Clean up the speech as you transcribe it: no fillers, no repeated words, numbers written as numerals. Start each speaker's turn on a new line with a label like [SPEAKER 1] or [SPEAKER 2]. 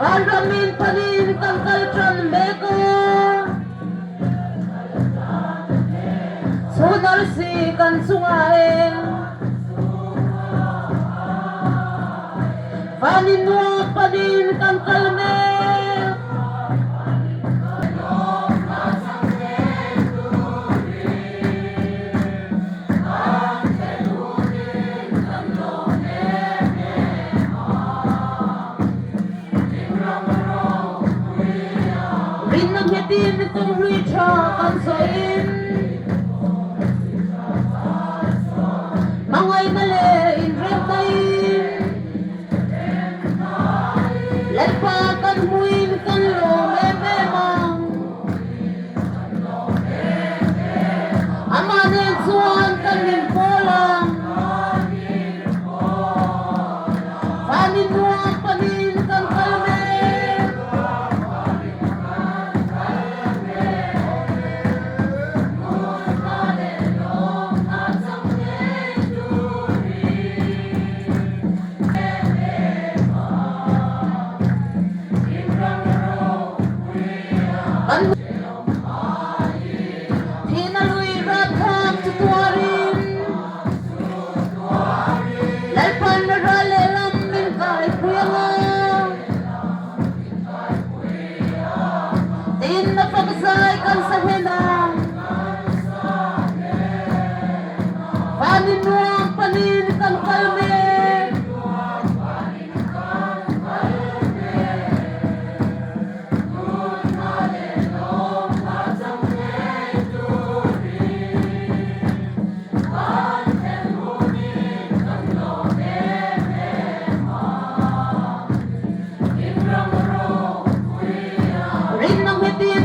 [SPEAKER 1] Aramin panin kang kaltran beko Sunar si kan sungain Panin mo panin kang kalme Rinaghitin itong Richa kansoin Mangay mali inrentayin Lepatan huwin kan lo memang Amanin suwan kan limpolang Panin mo panin kan kalme Hinaloy rathang tutuarin Lalpan na ralelam min kay kuyanga Tin na pagsay kan sa hena